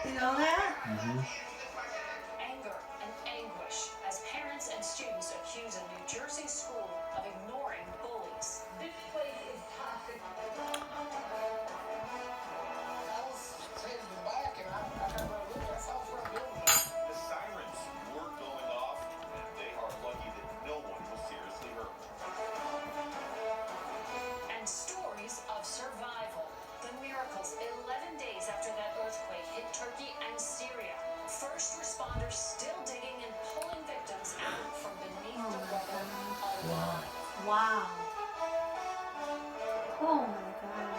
You know that? Anger and anguish as parents and students accuse a New Jersey school of ignoring bullies. This place is toxic. I was headed back and I got my look. I saw for a building. The sirens were going off, and they are lucky that no one was seriously hurt. And stories of survival. The miracles 11 days after that earthquake hit Turkey and Syria. First responders still digging and pulling victims out from beneath the rubble alive. Wow. Oh my God.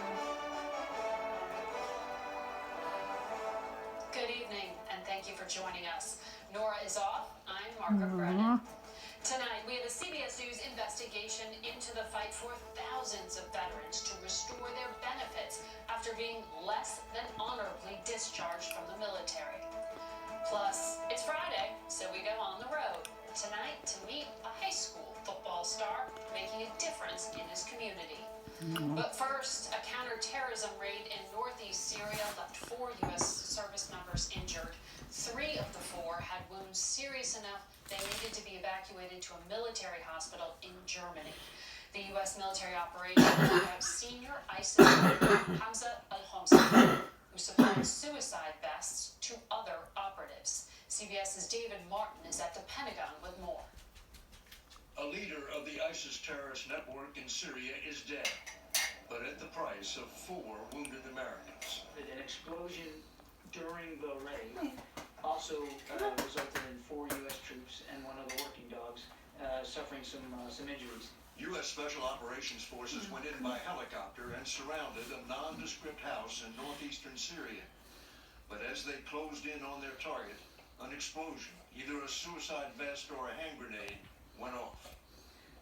Good evening, and thank you for joining us. Norah is off. I'm Margaret Brennan. Tonight, we have a CBS News investigation into the fight for thousands of veterans to restore their benefits after being less than honorably discharged from the military. Plus, it's Friday, so we go on the road tonight to meet a high school football star making a difference in his community. But first, a counterterrorism raid in northeast Syria left 4 U.S. service members injured. 3 of the 4 had wounds serious enough they needed to be evacuated to a military hospital in Germany. The U.S. military operation grabbed senior ISIS leader Hamza al-Homsi, who supplied suicide vests to other operatives. CBS's David Martin is at the Pentagon with more. A leader of the ISIS terrorist network in Syria is dead, but at the price of 4 wounded Americans. An explosion during the raid also resulted in 4 U.S. troops and 1 of the working dogs suffering some injuries. U.S. Special Operations Forces went in by helicopter and surrounded a nondescript house in northeastern Syria. But as they closed in on their target, an explosion, either a suicide vest or a hand grenade, went off.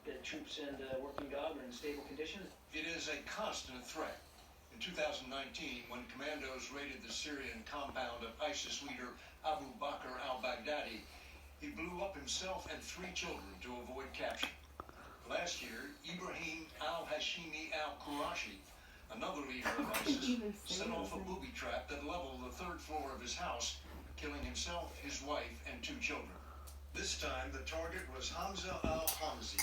The troops and working dog are in stable condition. It is a constant threat. In 2019, when commandos raided the Syrian compound of ISIS leader Abu Bakr al-Baghdadi, he blew up himself and 3 children to avoid capture. Last year, Ibrahim al-Hashimi al-Qurashi, another leader of ISIS, set off a booby trap that leveled the 3rd floor of his house, killing himself, his wife, and 2 children. This time, the target was Hamza al-Homsi,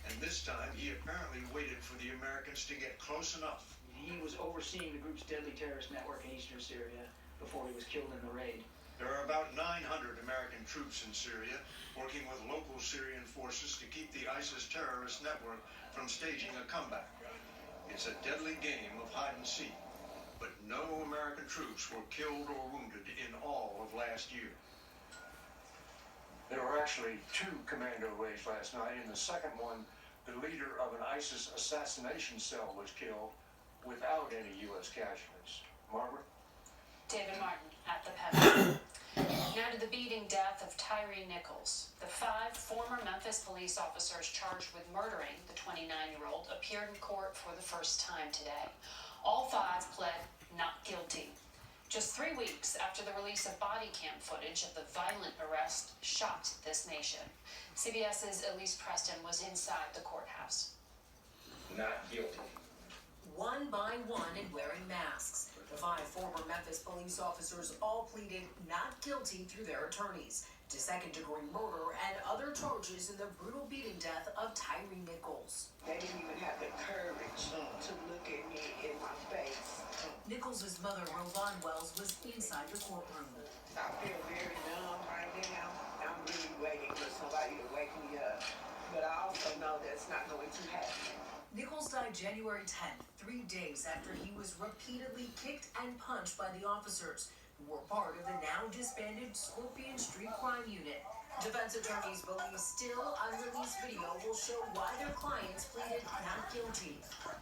and this time he apparently waited for the Americans to get close enough. He was overseeing the group's deadly terrorist network in eastern Syria before he was killed in the raid. There are about 900 American troops in Syria, working with local Syrian forces to keep the ISIS terrorist network from staging a comeback. It's a deadly game of hide and seek, but no American troops were killed or wounded in all of last year. There were actually 2 commando raids last night. In the second one, the leader of an ISIS assassination cell was killed without any U.S. casualties. Margaret? David Martin at the Pentagon. Now to the beating death of Tyree Nichols. The 5 former Memphis police officers charged with murdering the 29-year-old appeared in court for the first time today. All 5 pled not guilty. Just 3 weeks after the release of body cam footage of the violent arrest shocked this nation. CBS's Elise Preston was inside the courthouse. Not guilty. One by one and wearing masks. The 5 former Memphis police officers all pleaded not guilty through their attorneys to second-degree murder and other charges in the brutal beating death of Tyree Nichols. They didn't even have the courage to look at me in my face. Nichols' mother, Rovon Wells, was inside the courtroom. I feel very numb right now. I'm really waiting for somebody to wake me up. But I also know that's not going to happen. Nichols died January 10th, 3 days after he was repeatedly kicked and punched by the officers who were part of the now disbanded Scorpion Street Crime Unit. Defense attorneys believe still unreleased video will show why their clients pleaded not guilty.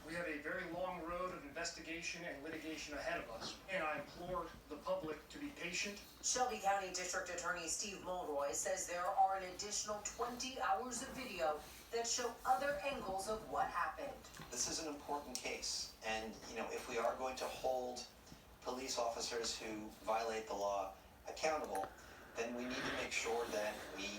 We have a very long road of investigation and litigation ahead of us, and I implore the public to be patient. Shelby County District Attorney Steve Mulroy says there are an additional 20 hours of video that show other angles of what happened. This is an important case, and if we are going to hold police officers who violate the law accountable, then we need to make sure that we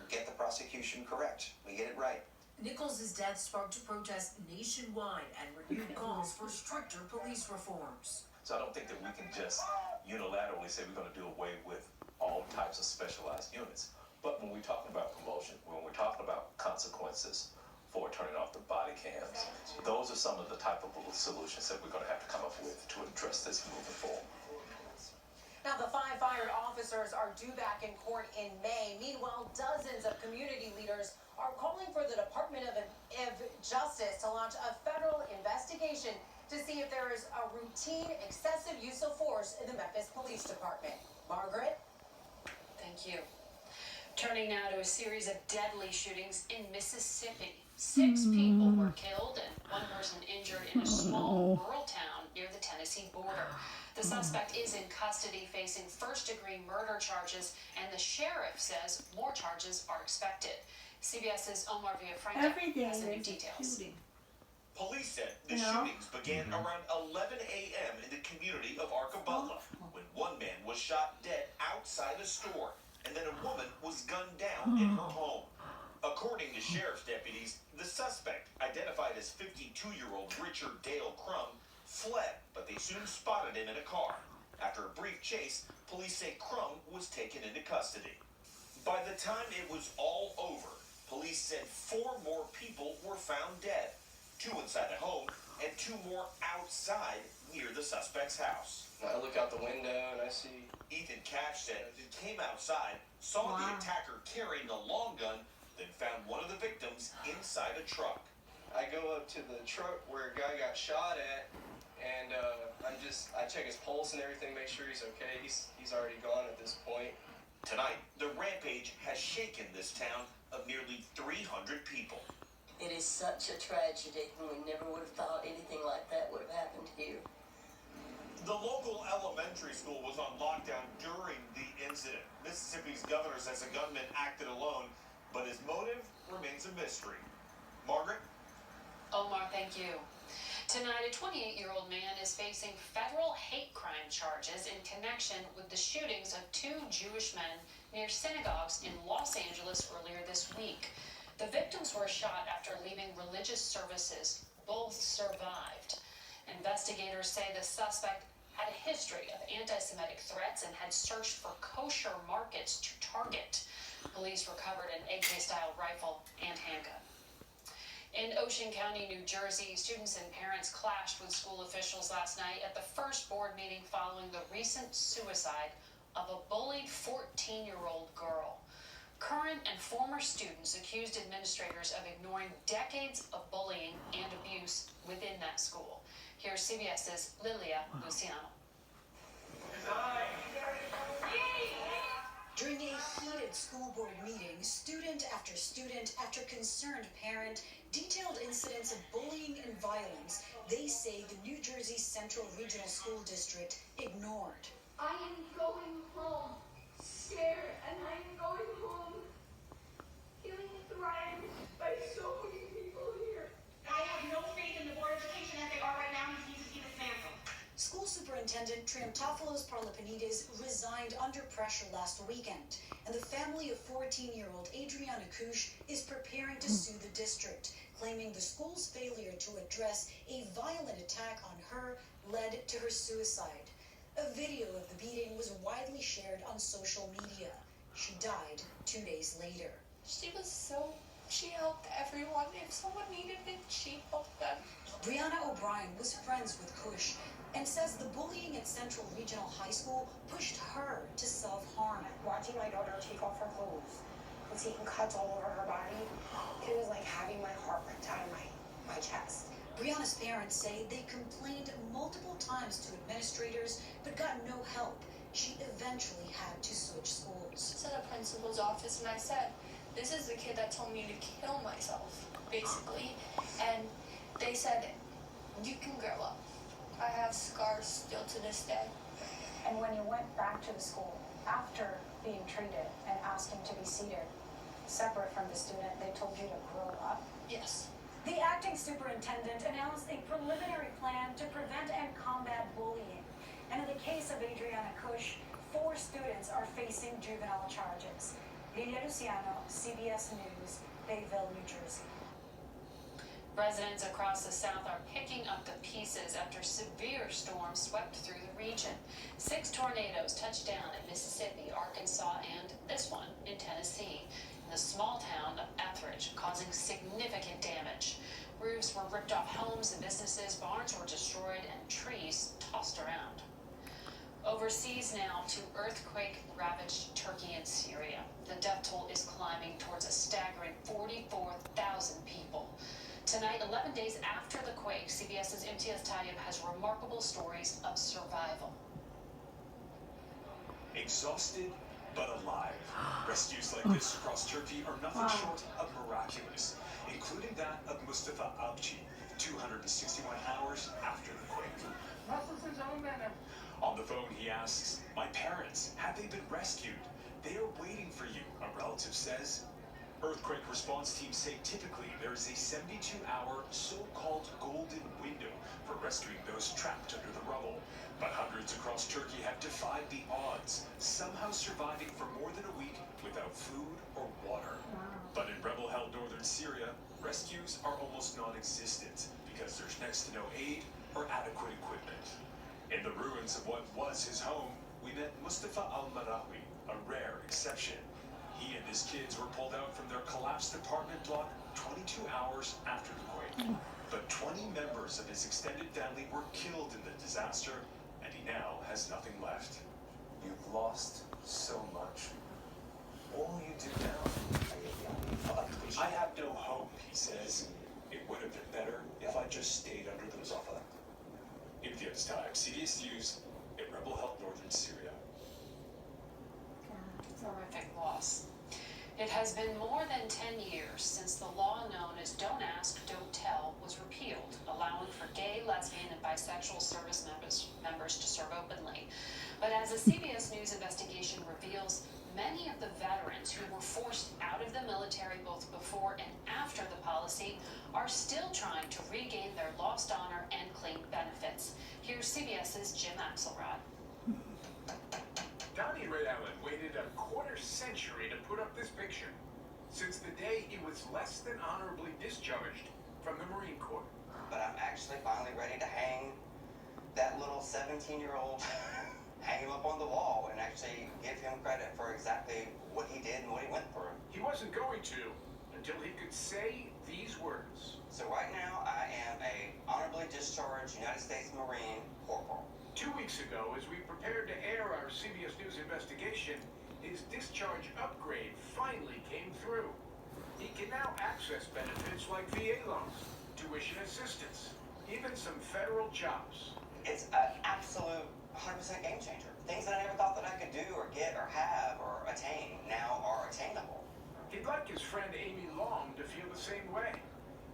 get the prosecution correct. We get it right. Nichols' death sparked a protest nationwide and renewed calls for stricter police reforms. So I don't think that we can just unilaterally say we're going to do away with all types of specialized units. But when we're talking about promotion, when we're talking about consequences for turning off the body cams, those are some of the type of solutions that we're going to have to come up with to address this moving forward. Now, the 5 fired officers are due back in court in May. Meanwhile, dozens of community leaders are calling for the Department of Justice to launch a federal investigation to see if there is a routine excessive use of force in the Memphis Police Department. Margaret? Thank you. Turning now to a series of deadly shootings in Mississippi. 6 people were killed and 1 person injured in a small rural town near the Tennessee border. The suspect is in custody facing first-degree murder charges, and the sheriff says more charges are expected. CBS's Omar Villafranca has the new details. Police said the shootings began around 11 a.m. in the community of Arcabella when one man was shot dead outside a store, and then a woman was gunned down in her home. According to sheriff's deputies, the suspect, identified as 52-year-old Richard Dale Crum, fled, but they soon spotted him in a car. After a brief chase, police say Crum was taken into custody. By the time it was all over, police said 4 more people were found dead, 2 inside a home and 2 more outside near the suspect's house. I look out the window and I see Ethan Cash said he came outside, saw the attacker carrying a long gun, then found one of the victims inside a truck. I go up to the truck where a guy got shot at, and I check his pulse and everything, make sure he's okay. He's already gone at this point. Tonight, the rampage has shaken this town of nearly 300 people. It is such a tragedy, and we never would have thought anything like that would have happened here. The local elementary school was on lockdown during the incident. Mississippi's governor says the gunman acted alone, but his motive remains a mystery. Margaret? Omar, thank you. Tonight, a 28-year-old man is facing federal hate crime charges in connection with the shootings of 2 Jewish men near synagogues in Los Angeles earlier this week. The victims were shot after leaving religious services. Both survived. Investigators say the suspect had a history of anti-Semitic threats and had searched for kosher markets to target. Police recovered an AK-style rifle and handgun. In Ocean County, New Jersey, students and parents clashed with school officials last night at the first board meeting following the recent suicide of a bullied 14-year-old girl. Current and former students accused administrators of ignoring decades of bullying and abuse within that school. Here's CBS's Lilia Luciano. During a heated school board meeting, student after concerned parent detailed incidents of bullying and violence they say the New Jersey Central Regional School District ignored. I am going home scared, and I am going home feeling threatened by so many people here. I have no faith in the board of education as they are right now. These need to be dismantled. School Superintendent Triantopoulos Parlapanides resigned under pressure last weekend, and the family of 14-year-old Adriana Kush is preparing to sue the district, claiming the school's failure to address a violent attack on her led to her suicide. A video of the beating was widely shared on social media. She died 2 days later. She helped everyone. If someone needed it, she helped them. Brianna O'Brien was friends with Kush and says the bullying at Central Regional High School pushed her to self-harm. Watching my daughter take off her clothes and seeing cuts all over her body, it was like having my heart ripped out of my chest. Brianna's parents say they complained multiple times to administrators but got no help. She eventually had to switch schools. To the principal's office, and I said, "This is the kid that told me to kill myself," basically. And they said, "You can grow up." I have scars still to this day. And when you went back to the school after being treated and asking to be seated separate from the student, they told you to grow up? Yes. The acting superintendent announced a preliminary plan to prevent and combat bullying. And in the case of Adriana Kush, 4 students are facing juvenile charges. Lilia Luciano, CBS News, Bayville, New Jersey. Residents across the South are picking up the pieces after severe storms swept through the region. 6 tornadoes touched down in Mississippi, Arkansas, and this one in Tennessee, in the small town of Etheridge, causing significant damage. Roofs were ripped off homes and businesses, barns were destroyed, and trees tossed around. Overseas now to earthquake-ravaged Turkey and Syria. The death toll is climbing towards a staggering 44,000 people. Tonight, 11 days after the quake, CBS's Imtiaz Tayyip has remarkable stories of survival. Exhausted but alive. Rescues like this across Turkey are nothing short of miraculous, including that of Mustafa Alci, 261 hours after the quake. On the phone, he asks, "My parents, have they been rescued? They are waiting for you," a relative says. Earthquake response teams say typically there is a 72-hour so-called golden window for rescuing those trapped under the rubble. But hundreds across Turkey have defied the odds, somehow surviving for more than a week without food or water. But in rebel-held northern Syria, rescues are almost non-existent because there's next to no aid or adequate equipment. In the ruins of what was his home, we met Mustafa al-Marawi, a rare exception. He and his kids were pulled out from their collapsed apartment block 22 hours after the quake. But 20 members of his extended family were killed in the disaster, and he now has nothing left. You've lost so much. What will you do now? I have no hope, he says. It would have been better if I just stayed under the rubble. Imtiaz Tayyip, CBS News, in rebel-held northern Syria. Horrific loss. It has been more than 10 years since the law known as Don't Ask, Don't Tell was repealed, allowing for gay, lesbian, and bisexual service members to serve openly. But as a CBS News investigation reveals, many of the veterans who were forced out of the military both before and after the policy are still trying to regain their lost honor and claim benefits. Here's CBS's Jim Axelrod. Donnie Ray Allen waited a quarter-century to put up this picture, since the day he was less than honorably discharged from the Marine Corps. But I'm actually finally ready to hang that little 17-year-old, hang him up on the wall and actually give him credit for exactly what he did and what he went through. He wasn't going to until he could say these words. So right now, I am a honorably discharged United States Marine corporal. 2 weeks ago, as we prepared to air our CBS News investigation, his discharge upgrade finally came through. He can now access benefits like VA loans, tuition assistance, even some federal jobs. It's an absolute 100% game changer. Things that I never thought that I could do or get or have or attain now are attainable. He'd like his friend Amy Long to feel the same way.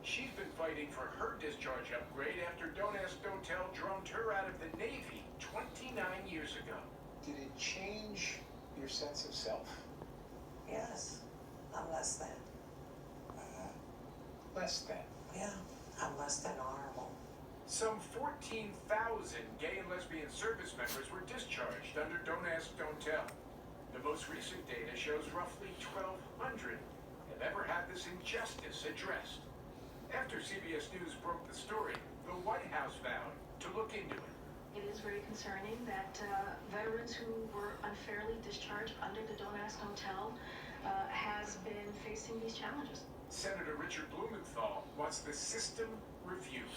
She's been fighting for her discharge upgrade after Don't Ask, Don't Tell drummed her out of the Navy 29 years ago. Did it change your sense of self? Yes, I'm less than. Less than? Yeah, I'm less than honorable. Some 14,000 gay and lesbian service members were discharged under Don't Ask, Don't Tell. The most recent data shows roughly 1,200 have ever had this injustice addressed. After CBS News broke the story, the White House vowed to look into it. It is very concerning that veterans who were unfairly discharged under the Don't Ask, Don't Tell has been facing these challenges. Senator Richard Blumenthal wants the system reviewed.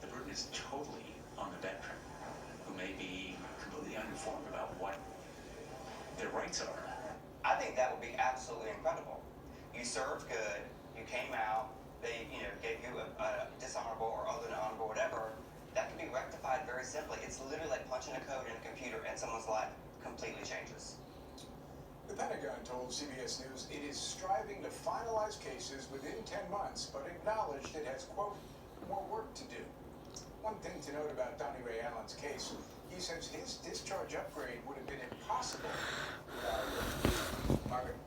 The burden is totally on the veteran, who may be completely uninformed about what their rights are. I think that would be absolutely incredible. You served good, you came out, they gave you a dishonorable or other than honorable whatever. That can be rectified very simply. It's literally like punching a code in a computer and someone's life completely changes. The Pentagon told CBS News it is striving to finalize cases within 10 months, but acknowledged it has, quote, more work to do. One thing to note about Donnie Ray Allen's case, he says his discharge upgrade would have been impossible without Margaret.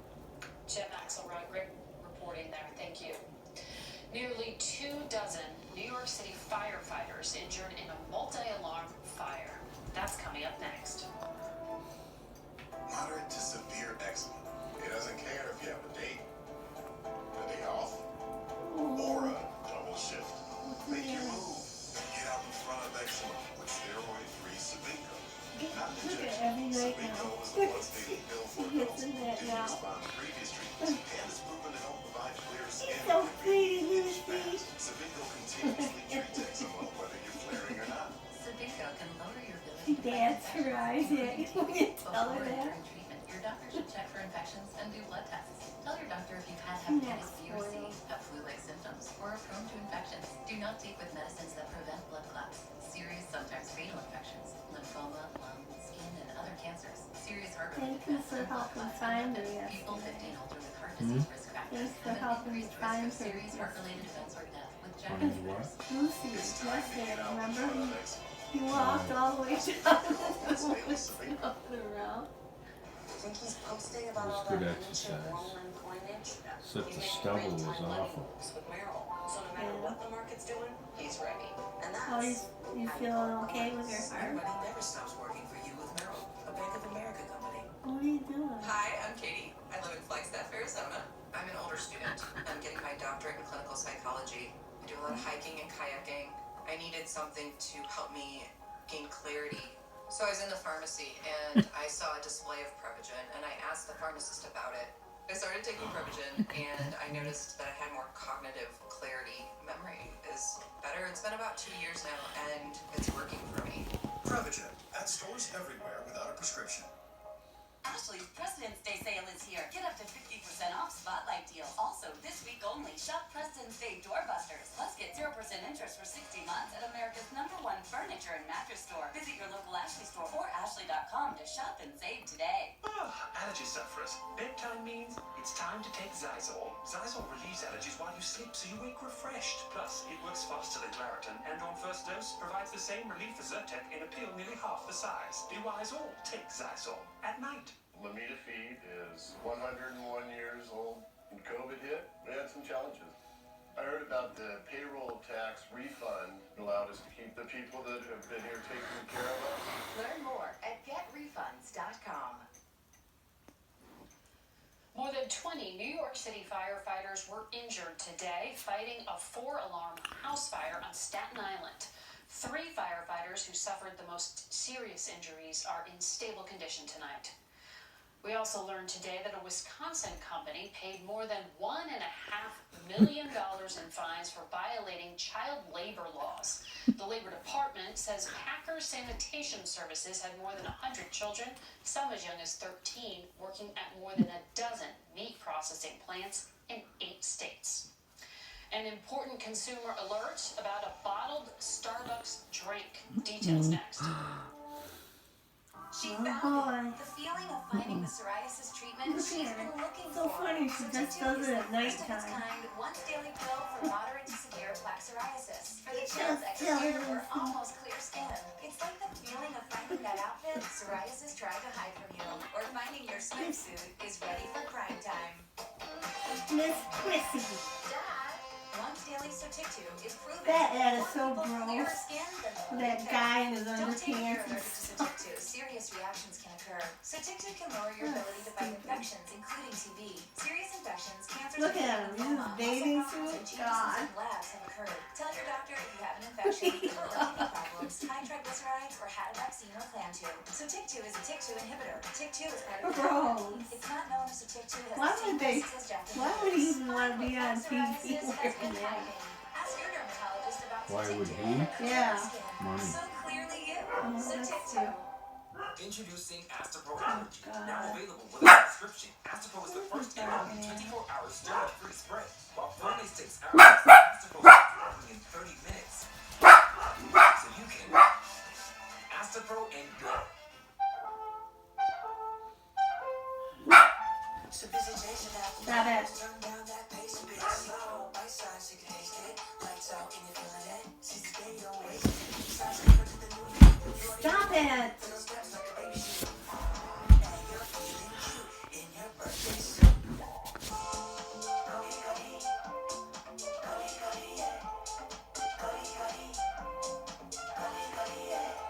Jim Axelrod, great reporting there. Thank you. Nearly 24 New York City firefighters injured in a multi-alarm fire. That's coming up next. Moderate to severe eczema. It doesn't care if you have a date, a day off, or a double shift. on previous treatments, pandas proven to help provide clear skin. So pretty, Lucy. Sabingo continuously treats eczema whether you're flaring or not. Sabingo can lower your She ability to danced her eyes in. Will you tell her Before and that? during treatment, your doctor should check for infections and do blood tests. Tell your doctor if you've had hepatitis B or C, have flu-like symptoms, or are prone to infections. Do not take with medicines that prevent blood clots, serious, sometimes fatal infections, lymphoma, lung, skin, and other cancers, serious heart-related Thank you events, for and blood helping clots, find and me. people 50 and older with heart disease risk factors, Thanks for and an helping me increased risk find of her. serious heart-related events or death with Find Japanese what? Lucy, yesterday, remember? He walked all the way down and up and around. Think he's posting about It was all good that ancient exercise. Roman coinage? Except He's the making stubble real-time was money awful. moves with Merrill. So no matter what the market's doing, he's ready. And that's Oh, you feeling okay with your heart? Money never stops working for you with Merrill, a Bank of America company. What are you doing? Hi, I'm Katie. I live in Flagstaff, Arizona. I'm an older student. I'm getting my doctorate in clinical psychology. I do a lot of hiking and kayaking. I needed something to help me gain clarity. So I was in the pharmacy and I saw a display of Prevagen and I asked the pharmacist about it. I started taking Prevagen and I noticed that I had more cognitive clarity. Memory is better. It's been about 2 years now and it's working for me. Prevagen at stores everywhere without a prescription. Ashley's President's Day sale is here. Get up to 50% off Spotlight deals. Also, this week only, shop President's Day doorbusters. Plus, get 0% interest for 60 months at America's #1 furniture and mattress store. Visit your local Ashley store or ashley.com to shop and save today. Allergy sufferers. Bedtime means it's time to take Zysol. Zysol relieves allergies while you sleep, so you wake refreshed. Plus, it works faster than Claritin, and on first dose, provides the same relief as Zyrtec in a pill nearly half the size. Be wise all. Take Zysol at night. Lamita-Feed is 101 years old. When COVID hit, we had some challenges. I heard about the payroll tax refund. It allowed us to keep the people that have been here taking care of us. Learn more at getrefunds.com. More than 20 New York City firefighters were injured today fighting a 4-alarm house fire on Staten Island. 3 firefighters who suffered the most serious injuries are in stable condition tonight. We also learned today that a Wisconsin company paid more than $1.5 million in fines for violating child labor laws. The Labor Department says Packer Sanitation Services had more than 100 children, some as young as 13, working at more than a dozen meat processing plants in 8 states. An important consumer alert about a bottled Starbucks drink. Details next. She found it. The feeling of finding the psoriasis treatment she's been looking So for. funny, she just does it at First of its nighttime. kind, once daily pill for moderate to severe plaque psoriasis. For the Just chills that tell clear her or almost clear skin. It's like the feeling of finding that outfit psoriasis tried to hide from you. Or finding your swimsuit is ready for prime time. Miss Prissy. Dad, once daily Sotictu is proven That ad is more so people clearer gross. skin than That Sotictu. guy in his Don't take care underpants of and Sotictu. Serious reactions can occur. Sotictu can lower your ability to fight infections, including TB. Serious infections, cancers, Look at him, and in his lymphoma. bathing Also, problems suit. and changes God. in labs have occurred. Tell your doctor if you have an infection, liver or kidney problems, high triglycerides, or had a vaccine or plan to. Sotictu is a TYK2 inhibitor. TYK2 is part of the Gross. It's not known if Sotictu has Why the same would they? risks as Jackie Why would he even want to be on TV psoriasis has wearing been that? hiding. Ask your dermatologist about Why would Sotictu he? for clearer Yeah. skin. Money. So clearly you. that's Sotictu. Introducing Astapro Allergy. God. Now available with a subscription. Astapro is the first and only 24-hour steroid-free spray. While Flonase takes hours, Astapro is working in 30 minutes. So you can Astapro and go. Stop it. Stop it.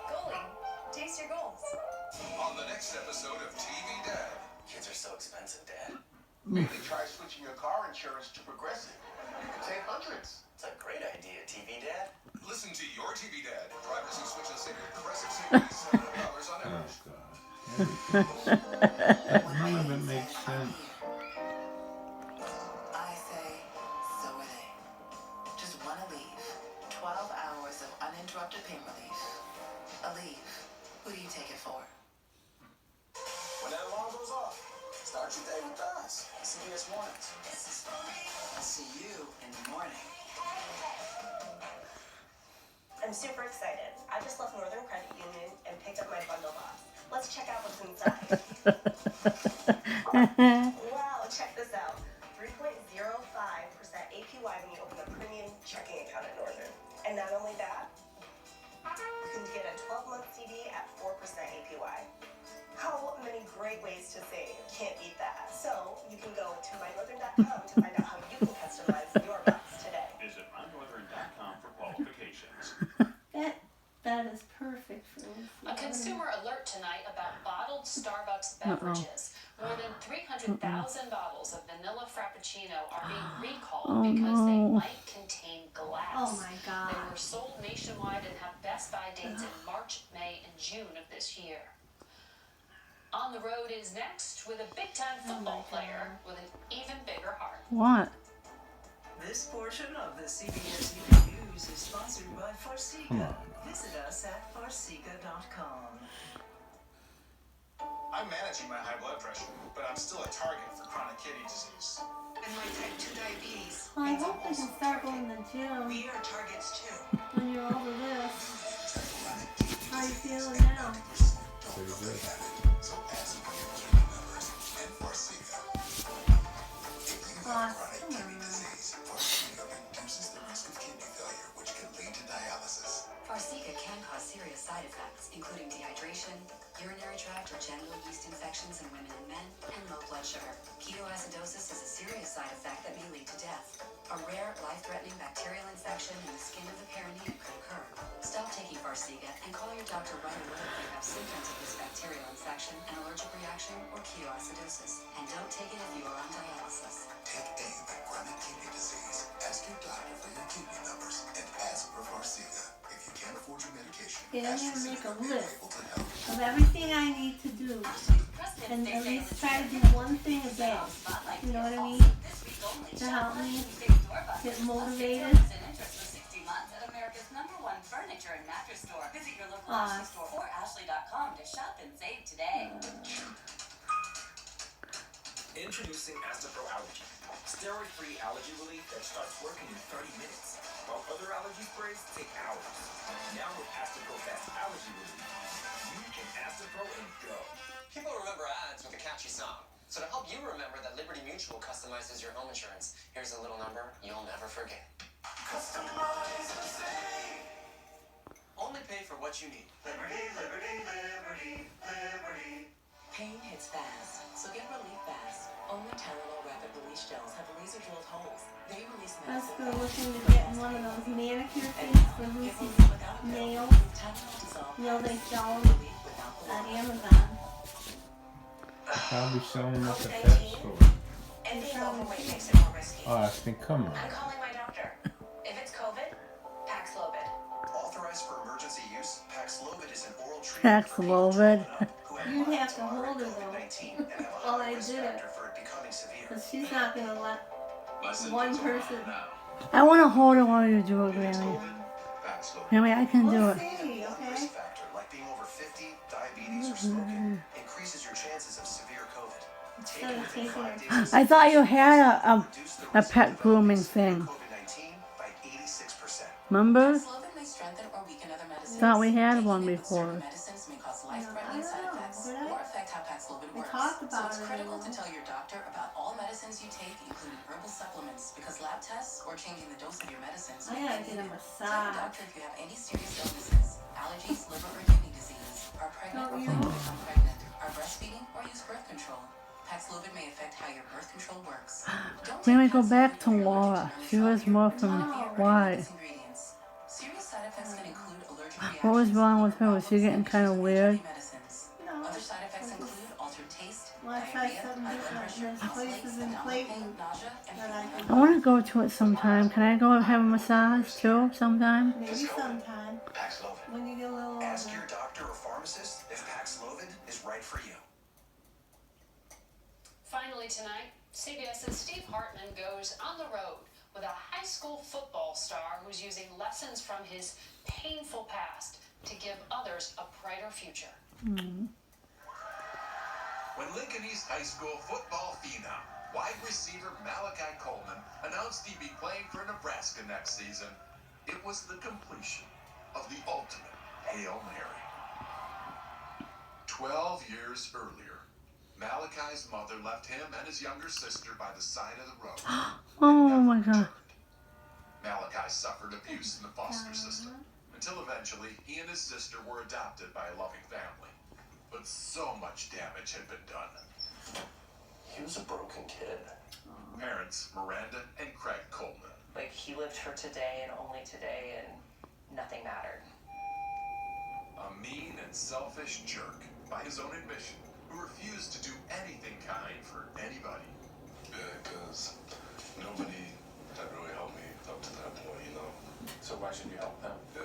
Goalie. Taste your goals. On the next episode of TV Dad. Kids are so expensive, Dad. Maybe try switching your car insurance to Progressive. You could save hundreds. It's a great idea, TV Dad. Listen to your TV Dad. Drivers who switch and save with Progressive save $700 on average. Oh, God. None of it makes sense. leave, who do you take it for? When that alarm goes off, start your day with us. CBS Mornings. I'll see you in the morning. I'm super excited. I just left Northern Credit Union and picked up my bundle box. Let's check out what's inside. Wow, check this out. 3.05% APY when you open a premium checking account at Northern. And not only that, you can get a 12-month CD at 4% APY. How many great ways to save? Can't beat that. So you can go to mynorthern.com to find out how you can customize your box today. Visit mynorthern.com for qualifications. That is perfect for me. A consumer alert tonight about bottled Starbucks beverages. More than 300,000 bottles of vanilla Frappuccino are being recalled because they might contain glass. Oh my God. They were sold nationwide and have Best Buy dates in March, May, and June of this year. On the Road is next with a big-time football player with an even bigger heart. What? This portion of the CBS Evening News is sponsored by Farsiga. Visit us at farsiga.com. I'm managing my high blood pressure, but I'm still a target for chronic kidney disease. And my type 2 diabetes. Well, I hope they can start going to the gym We are targets too. when you're over this. How you feeling now? Pretty good. Farsiga can cause serious side effects, including dehydration, urinary tract or genital yeast infections in women and men, and low blood sugar. Ketoacidosis is a serious side effect that may lead to death. A rare, life-threatening bacterial infection in the skin of the perineum could occur. Stop taking Farsiga and call your doctor right away if you have symptoms of this bacterial infection, an allergic reaction, or ketoacidosis. And don't take it if you are on dialysis. Take aim at chronic kidney disease. Ask your doctor for your kidney numbers and ask for Farsiga. If you can't afford your medication, Okay, I'm ask gonna your make a sister to be list able to help. of everything I need to do, and at least try to do one thing a day. You know what I mean? To help me get motivated. America's #1 furniture and mattress store. Visit your local Ashley store or Ashley.com to shop and save today. Introducing Astapro Allergy. Steroid-free allergy relief that starts working in 30 minutes, while other allergy sprays take hours. Now with Astapro Fast Allergy Relief, you can Astapro and go. People remember ads with a catchy song. So to help you remember that Liberty Mutual customizes your home insurance, here's a little number you'll never forget. Customize and save. Only pay for what you need. Liberty, liberty, liberty, liberty. Pain hits fast, so get relief fast. Only Tylenol rapid release gels have laser drilled holes. They release I was medicine. still looking to get one of those manicure things for Lucy's nails. You know, they sell them at Amazon. Probably selling them at the pet store. And being overweight makes it more risky. Oh, I think, come on. I'm calling my doctor. If it's COVID, Paxlovid. Authorized for emergency use, Paxlovid is an oral treatment Paxlovid. You'd have to hold her though. While I did it. Because she's not going to let one person. I want to hold it while you do it, Grammy. Grammy, I can do it. See, okay? Like being over 50, diabetes, or smoking increases your chances of severe COVID. Instead of taking her. I thought you had a pet grooming thing. Remember? Paxlovid may strengthen or weaken other medicines. Thought we had one before. Medicines may cause life-threatening side effects or affect how Paxlovid works. So it's critical to tell your doctor about all medicines you take, including herbal supplements, because lab tests or changing the dose of your medicines. I gotta get a Tell your massage. doctor if you have any serious illnesses, allergies, liver or kidney disease, are pregnant or plan to become pregnant, are breastfeeding or use birth control. Paxlovid may affect how your birth control works. When we go back to Laura, she was more from why. Serious side effects can include allergic What was reactions. wrong with her? Was she getting kind of weird? Other side effects include altered taste, Well, I tried some different places in Clayton that I I can. want to go to it sometime. Can I go and have a massage too sometime? Maybe sometime. Paxlovid. When you get a little Ask older. your doctor or pharmacist if Paxlovid is right for you. Finally tonight, CBS's Steve Hartman goes on the road with a high school football star who's using lessons from his painful past to give others a brighter future. Mm. When Lincoln East High School football phenom, wide receiver Malachi Coleman announced he'd be playing for Nebraska next season, it was the completion of the ultimate Hail Mary. 12 years earlier, Malachi's mother left him and his younger sister by the side of the road. Oh my god. Malachi suffered abuse in the foster system until eventually he and his sister were adopted by a loving family. But so much damage had been done. He was a broken kid. Parents Miranda and Craig Coleman. Like, he lived for today and only today, and nothing mattered. A mean and selfish jerk, by his own admission, who refused to do anything kind for anybody. Yeah, because nobody had really helped me up to that point, you know. So why should you help them? Yeah.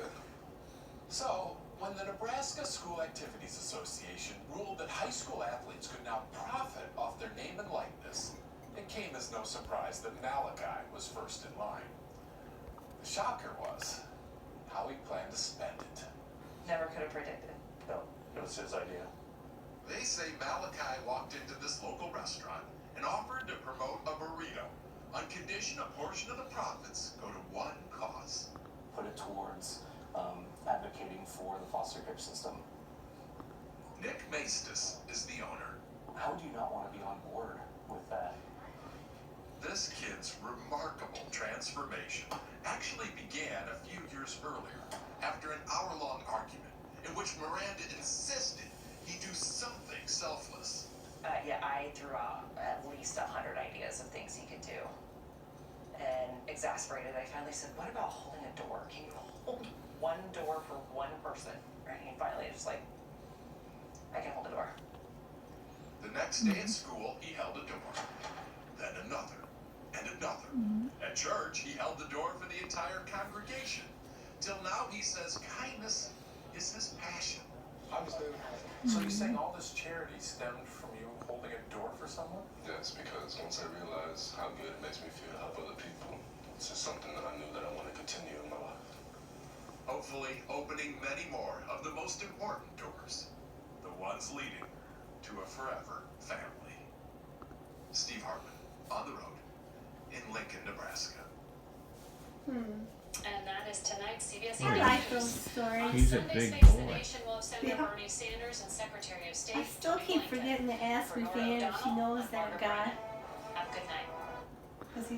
So, when the Nebraska School Activities Association ruled that high school athletes could now profit off their name and likeness, it came as no surprise that Malachi was first in line. The shocker was how he planned to spend it. Never could have predicted. No, it was his idea. They say Malachi walked into this local restaurant and offered to promote a burrito on condition a portion of the profits go to one cause. Put it towards advocating for the foster care system. Nick Maestas is the owner. How would you not want to be on board with that? This kid's remarkable transformation actually began a few years earlier after an hour-long argument in which Miranda insisted he do something selfless. Yeah, I threw out at least 100 ideas of things he could do. And exasperated, I finally said, what about holding a door? Can you hold one door for one person? Right? And finally just like, I can hold a door. The next day at school, he held a door. Then another. And another. At church, he held the door for the entire congregation. Till now, he says kindness is his passion. So you're saying all this charity stemmed from you holding a door for someone? Yes, because once I realized how good it makes me feel to help other people, it's just something that I knew that I want to continue in my life. Hopefully opening many more of the most important doors. The ones leading to a forever family. Steve Hartman, on the road, in Lincoln, Nebraska. And that is tonight's CBS I like those News. stories. He's a Sunday's big Face the boy. Nation will have Senator Bernie Sanders and Secretary of State I still Tony keep Blinken. forgetting to ask For Norah Ruthann if she O'Donnell, knows I'm that Margaret guy. Brennan. Have a good night. 'Cause he's